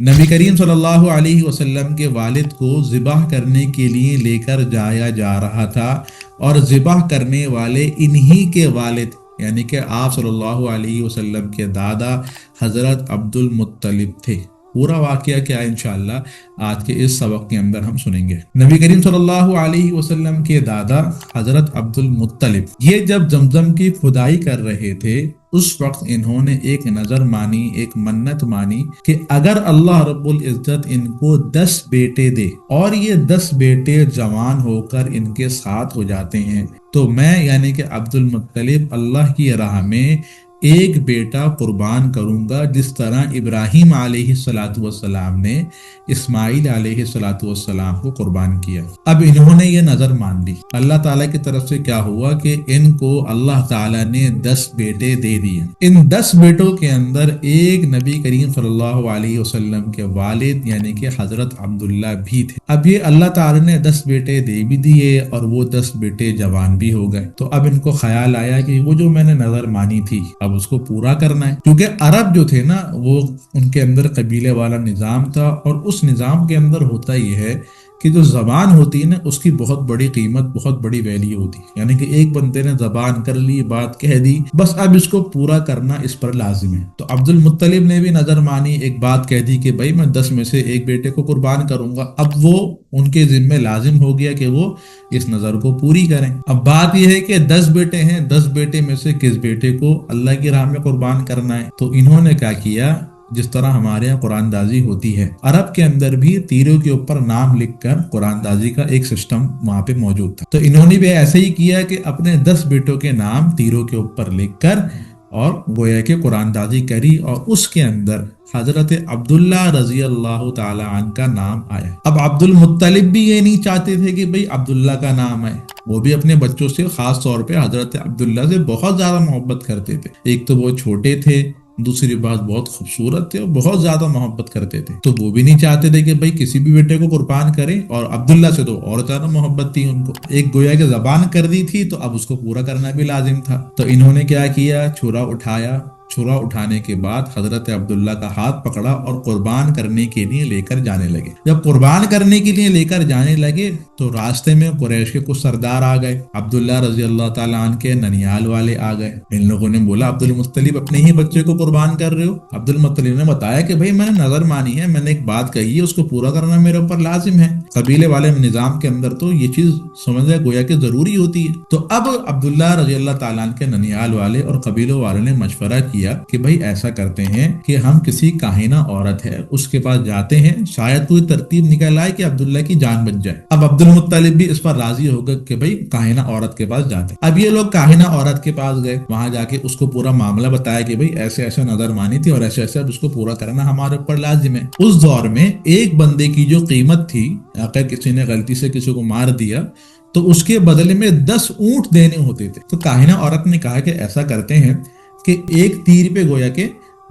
نبی کریم صلی اللہ علیہ وسلم کے والد کو ذبح کرنے کے لیے لے کر جایا جا رہا تھا، اور ذبح کرنے والے انہی کے والد یعنی کہ آپ صلی اللہ علیہ وسلم کے دادا حضرت عبد المطلب تھے۔ پورا واقعہ کیا ہے انشاءاللہ آج کے اس سبق کے اندر ہم سنیں گے۔ نبی کریم صلی اللہ علیہ وسلم کے دادا حضرت عبد المطلب یہ جب زمزم کی کھدائی کر رہے تھے، اس وقت انہوں نے ایک نظر مانی، ایک منت مانی کہ اگر اللہ رب العزت ان کو 10 بیٹے دے اور یہ 10 بیٹے جوان ہو کر ان کے ساتھ ہو جاتے ہیں تو میں یعنی کہ عبد المطلب اللہ کی راہ میں ایک بیٹا قربان کروں گا، جس طرح ابراہیم علیہ السلام نے اسماعیل علیہ السلام کو قربان کیا۔ اب انہوں نے یہ نظر مان لی۔ اللہ تعالیٰ کی طرف سے کیا ہوا کہ ان کو اللہ تعالیٰ نے 10 بیٹے دے دیے۔ ان 10 بیٹوں کے اندر ایک نبی کریم صلی اللہ علیہ وسلم کے والد یعنی کہ حضرت عبداللہ بھی تھے۔ اب یہ اللہ تعالیٰ نے 10 بیٹے دے بھی دیے اور وہ 10 بیٹے جوان بھی ہو گئے، تو اب ان کو خیال آیا کہ وہ جو میں نے نظر مانی تھی اب اس کو پورا کرنا ہے، کیونکہ عرب جو تھے نا وہ ان کے اندر قبیلے والا نظام تھا، اور اس نظام کے اندر ہوتا یہ ہے کہ جو زبان ہوتی ہے نا اس کی بہت بڑی قیمت، بہت بڑی ویلیو ہوتی ہے، یعنی کہ ایک بندے نے زبان کر لی، بات کہہ دی، بس اب اس کو پورا کرنا اس پر لازم ہے۔ تو عبد المطلب نے بھی نظر مانی، ایک بات کہہ دی کہ بھائی میں 10 میں سے ایک بیٹے کو قربان کروں گا، اب وہ ان کے ذمہ لازم ہو گیا کہ وہ اس نظر کو پوری کریں۔ اب بات یہ ہے کہ 10 بیٹے ہیں، 10 بیٹے میں سے کس بیٹے کو اللہ کی راہ میں قربان کرنا ہے؟ تو انہوں نے کیا کیا، جس طرح ہمارے یہاں قرآن دازی ہوتی ہے، عرب کے اندر بھی تیروں کے اوپر نام لکھ کر قرآن دازی کا ایک سسٹم وہاں پہ موجود تھا، تو انہوں نے بھی ایسے ہی کیا کہ اپنے 10 بیٹوں کے نام تیروں کے اوپر لکھ کر اور گویا کہ قرآن دازی کری، اور اس کے اندر حضرت عبداللہ رضی اللہ تعالی عنہ کا نام آیا۔ اب عبد المطلب بھی یہ نہیں چاہتے تھے کہ بھئی عبداللہ کا نام آئے، وہ بھی اپنے بچوں سے خاص طور پہ حضرت عبداللہ سے بہت زیادہ محبت کرتے تھے۔ ایک تو وہ چھوٹے تھے، دوسری بات بہت خوبصورت تھے اور بہت زیادہ محبت کرتے تھے، تو وہ بھی نہیں چاہتے تھے کہ بھئی کسی بھی بیٹے کو قربان کریں، اور عبداللہ سے تو اور زیادہ محبت تھی ان کو۔ ایک گویا کہ زبان کر دی تھی تو اب اس کو پورا کرنا بھی لازم تھا، تو انہوں نے کیا کیا، چھرا اٹھایا، چھرا اٹھانے کے بعد حضرت عبداللہ کا ہاتھ پکڑا اور قربان کرنے کے لیے لے کر جانے لگے۔ جب قربان کرنے کے لیے لے کر جانے لگے تو راستے میں قریش کے کچھ سردار آ گئے، عبداللہ رضی اللہ تعالیٰ عنہ کے ننیال والے آ گئے۔ ان لوگوں نے بولا عبد المطلب اپنے ہی بچے کو قربان کر رہے ہو؟ عبد المطلب نے بتایا کہ بھائی میں نے نظر مانی ہے، میں نے ایک بات کہی ہے، اس کو پورا کرنا میرے اوپر لازم ہے۔ قبیلے والے نظام کے اندر تو یہ چیز سمجھا گویا کہ ضروری ہوتی ہے۔ تو اب عبداللہ رضی اللہ تعالیٰ عنہ کے ننیال والے اور قبیلوں والوں نے مشورہ کیا کہ بھائی ایسا کرتے ہیں کہ ہم کسی کاہنہ عورت ہے اس کے پاس جاتے ہیں، شاید کوئی ترتیب نکل آئے کہ عبداللہ کی جان بچ جائے۔ اب عبد المطلب بھی اس پر راضی ہوگا کہ بھائی کاہنہ عورت کے پاس جاتے ہیں۔ اب یہ لوگ کاہنہ عورت کے پاس گئے، وہاں جا کے اس کو پورا معاملہ بتایا کہ بھائی ایسے ایسے نظر مانی تھی اور ایسے ایسے اب اس کو پورا کرنا ہمارے اوپر لازم ہے۔ اس دور میں ایک بندے کی جو قیمت تھی، اگر کسی نے غلطی سے کسی کو مار دیا تو اس کے بدلے میں 10 اونٹ دینے ہوتے تھے۔ تو کاہنہ عورت نے کہا کہ ایسا کرتے ہیں کہ ایک تیر پہ گویا کہ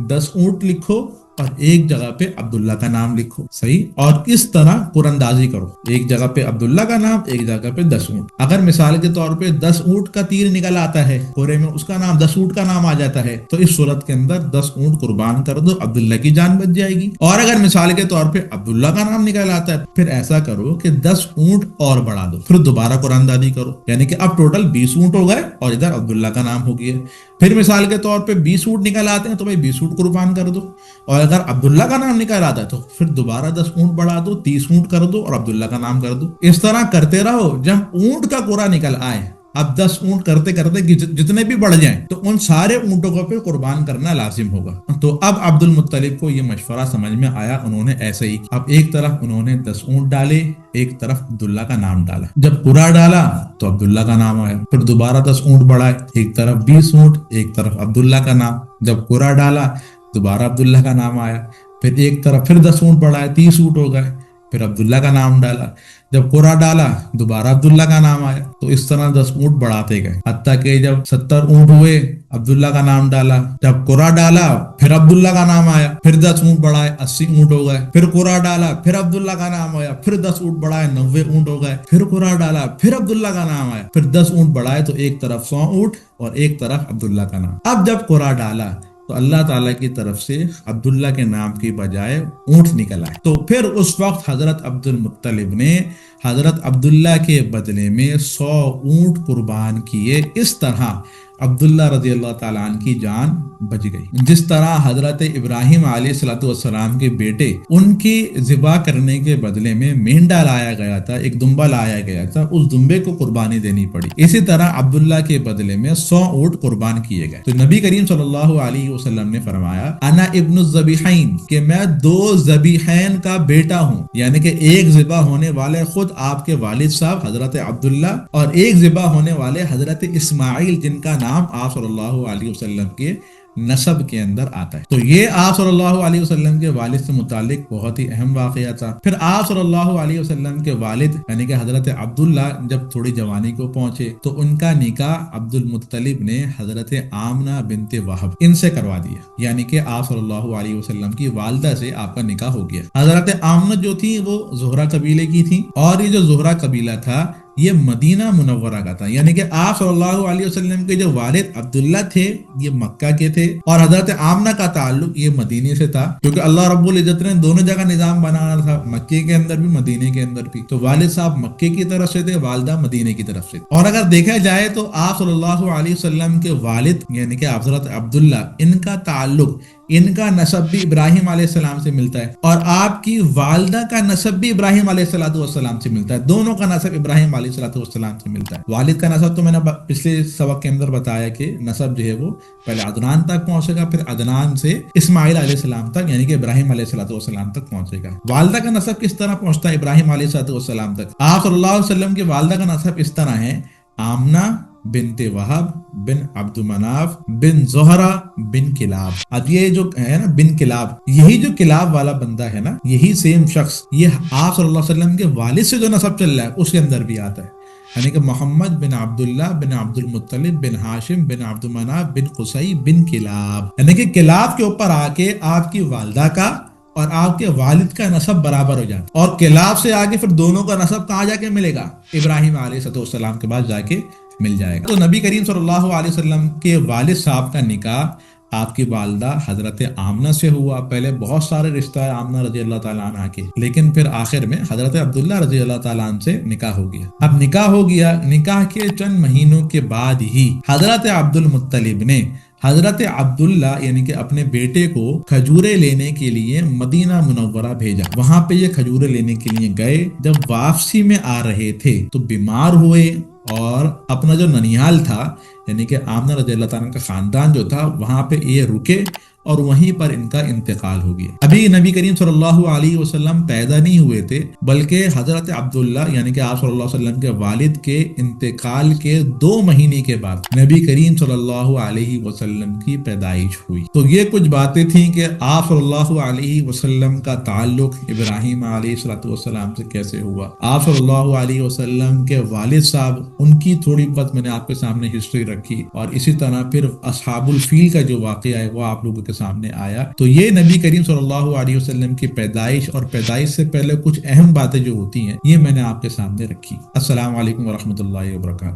10 اونٹ لکھو اور ایک جگہ پہ عبداللہ کا نام لکھو، صحیح، اور اس طرح قرندازی کرو، ایک جگہ پہ عبداللہ کا نام، ایک جگہ پہ 10 اونٹ۔ اگر مثال کے طور پہ 10 اونٹ کا تیر نکل آتا ہے، قرے میں اس کا نام 10 اونٹ کا نام آ جاتا ہے، تو اس صورت کے اندر 10 اونٹ قربان کر دو، عبداللہ کی جان بچ جائے گی۔ اور اگر مثال کے طور پہ عبداللہ کا نام نکل آتا ہے، پھر ایسا کرو کہ 10 اونٹ اور بڑھا دو، پھر دوبارہ قرندازی کرو، یعنی کہ اب ٹوٹل 20 اونٹ ہو گئے اور ادھر عبداللہ کا نام ہو گیا۔ پھر مثال کے طور پہ 20 اونٹ نکل آتے ہیں تو بھائی 20 اونٹ قربان کر دو، اور اگر عبداللہ کا نام نکل آتا ہے تو پھر دوبارہ 10 اونٹ بڑھا دو، 30 اونٹ کر دو اور عبداللہ کا نام کر دو۔ اس طرح کرتے رہو، جب اونٹ کا قرا نکل آئے، اب 10 اونٹ کرتے کرتے جتنے بھی بڑھ جائیں تو ان سارے اونٹوں کو پھر قربان کرنا لازم ہوگا۔ تو اب عبد المطلب کو یہ مشورہ سمجھ میں آیا، انہوں نے ایسے ہی اب ایک طرف انہوں نے 10 اونٹ ڈالے، ایک طرف عبداللہ کا نام ڈالا۔ جب قرا ڈالا تو عبداللہ کا نام آیا، پھر دوبارہ 10 اونٹ بڑھائے، ایک طرف 20 اونٹ، ایک طرف عبداللہ کا نام۔ جب قرا ڈالا دوبارہ عبداللہ کا نام آیا، پھر ایک طرف پھر 10 اونٹ بڑھائے، 30 اونٹ ہو گئے، پھر عبداللہ کا نام ڈالا۔ جب قرا ڈالا دوبارہ عبداللہ کا نام آیا، تو اس طرح 10 اونٹ بڑھاتے گئے، حتیٰ کہ جب 70 اونٹ ہوئے عبداللہ کا نام ڈالا۔ جب قرا ڈالا پھر عبداللہ کا نام آیا، پھر 10 اونٹ بڑھائے، 80 اونٹ ہو گئے۔ پھر قرا ڈالا پھر عبداللہ کا نام آیا، پھر 10 اونٹ بڑھائے، 90 اونٹ ہو گئے۔ پھر قرا ڈالا پھر عبداللہ کا نام آیا، پھر 10 اونٹ بڑھائے تو ایک طرف 100 اونٹ اور ایک طرف عبداللہ کا نام۔ اب جب قرا ڈالا تو اللہ تعالیٰ کی طرف سے عبداللہ کے نام کی بجائے اونٹ نکل آئے. تو پھر اس وقت حضرت عبد المطلب نے حضرت عبداللہ کے بدلے میں 100 اونٹ قربان کیے. اس طرح عبداللہ رضی اللہ تعالیٰ عنہ کی جان بچ گئی. جس طرح حضرت ابراہیم علیہ السلام کے بیٹے ان کی ذبح کرنے کے بدلے میں مینڈا لایا گیا تھا، ایک دمبا لایا گیا تھا، اس دمبے کو قربانی دینی پڑی. اسی طرح عبداللہ کے بدلے میں 100 اونٹ قربان کیے گئے. تو نبی کریم صلی اللہ علیہ وسلم نے فرمایا انا ابن الذبیحین، کہ میں 2 ذبیحین کا بیٹا ہوں، یعنی کہ ایک ذبح ہونے والے خود آپ کے والد صاحب حضرت عبداللہ اور ایک ذبح ہونے والے حضرت اسماعیل، جن کا نام آپ صلی اللہ علیہ وسلم کے نسب کے اندر آتا ہے. تو یہ آپ صلی اللہ علیہ وسلم کے والد سے متعلق بہت ہی اہم واقعہ تھا. پھر آپ صلی اللہ علیہ وسلم کے والد یعنی کہ حضرت عبداللہ جب تھوڑی جوانی کو پہنچے تو ان کا نکاح عبد المطلب نے حضرت آمنہ بنت وہب ان سے کروا دیا، یعنی کہ آپ صلی اللہ علیہ وسلم کی والدہ سے آپ کا نکاح ہو گیا. حضرت آمنہ جو تھی وہ زہرہ قبیلے کی تھی، اور یہ جو زہرہ قبیلہ تھا یہ مدینہ منورہ کا تھا، یعنی کہ آپ صلی اللہ علیہ وسلم کے جو والد عبداللہ تھے یہ مکہ کے تھے، اور حضرت آمنہ کا تعلق یہ مدینے سے تھا، کیونکہ اللہ رب العزت نے دونوں جگہ نظام بنانا تھا، مکے کے اندر بھی مدینے کے اندر بھی. تو والد صاحب مکے کی طرف سے تھے، والدہ مدینے کی طرف سے. اور اگر دیکھا جائے تو آپ صلی اللہ علیہ وسلم کے والد یعنی کہ حضرت عبداللہ، ان کا تعلق، ان کا نسب بھی ابراہیم علیہ السلام سے ملتا ہے، اور آپ کی والدہ کا نسب بھی ابراہیم علیہ السلام سے ملتا ہے. دونوں کا نسب ابراہیم علیہ السلام سے ملتا ہے. والد کا نسب تو میں نے پچھلے سبق کے اندر بتایا کہ نسب جو ہے وہ پہلے عدنان تک پہنچے گا، پھر عدنان سے اسماعیل علیہ السلام تک یعنی کہ ابراہیم علیہ السلام تک پہنچے گا. والدہ کا نسب کس طرح پہنچتا ہے ابراہیم علیہ السلام تک؟ آپ صلی اللہ علیہ وسلم کے والدہ کا نسب اس طرح ہے: آمنہ بنت وہب بن عبد مناف بن زہرہ بن کلاب. اب یہ جو ہے نا بن کلاب، یہی جو کلاب والا بندہ ہے نا، یہی سیم شخص یہ آپ صلی اللہ علیہ وسلم کے والد سے جو نسب چل رہا ہے اس کے اندر بھی آتا ہے، یعنی کہ محمد بن عبداللہ بن عبد المطلب بن ہاشم بن عبد مناف بن قصی بن کلاب، یعنی کہ کلاب کے اوپر آ کے آپ کی والدہ کا اور آپ کے والد کا نسب برابر ہو جاتا، اور کلاب سے آگے پھر دونوں کا نسب کہاں جا کے ملے گا؟ ابراہیم علیہ السلام کے بعد جا کے مل جائے گا. تو نبی کریم صلی اللہ علیہ وسلم کے والد صاحب کا نکاح آپ کی والدہ حضرت آمنہ سے ہوا. پہلے بہت سارے رشتہ ہے آمنہ رضی اللہ تعالیٰ عنہ کے، لیکن پھر آخر میں حضرت عبداللہ رضی اللہ تعالیٰ عنہ سے نکاح ہو گیا. اب نکاح ہو گیا، نکاح کے چند مہینوں کے بعد ہی حضرت عبد المطلب نے حضرت عبداللہ یعنی کہ اپنے بیٹے کو کھجورے لینے کے لیے مدینہ منورہ بھیجا. وہاں پہ یہ کھجورے لینے کے لیے گئے. جب واپسی میں آ رہے تھے تو بیمار ہوئے، اور اپنا جو ننیال تھا یعنی کہ آمنہ رضی اللہ تعالیٰ کا خاندان جو تھا وہاں پہ یہ رکے، اور وہیں پر ان کا انتقال ہو گیا. ابھی نبی کریم صلی اللہ علیہ وسلم پیدا نہیں ہوئے تھے، بلکہ حضرت عبداللہ یعنی کہ آپ صلی اللہ علیہ وسلم کے والد کے انتقال کے 2 مہینے کے بعد نبی کریم صلی اللہ علیہ وسلم کی پیدائش ہوئی. تو یہ کچھ باتیں تھیں کہ آپ صلی اللہ علیہ وسلم کا تعلق ابراہیم علیہ السلام سے کیسے ہوا. آپ صلی اللہ علیہ وسلم کے والد صاحب، ان کی تھوڑی بہت میں نے آپ کے سامنے ہسٹری رکھی، اور اسی طرح پھر اصحاب الفیل کا جو واقعہ ہے وہ آپ لوگوں کے سامنے آیا. تو یہ نبی کریم صلی اللہ علیہ وسلم کی پیدائش اور پیدائش سے پہلے کچھ اہم باتیں جو ہوتی ہیں یہ میں نے آپ کے سامنے رکھی. السلام علیکم ورحمۃ اللہ وبرکاتہ.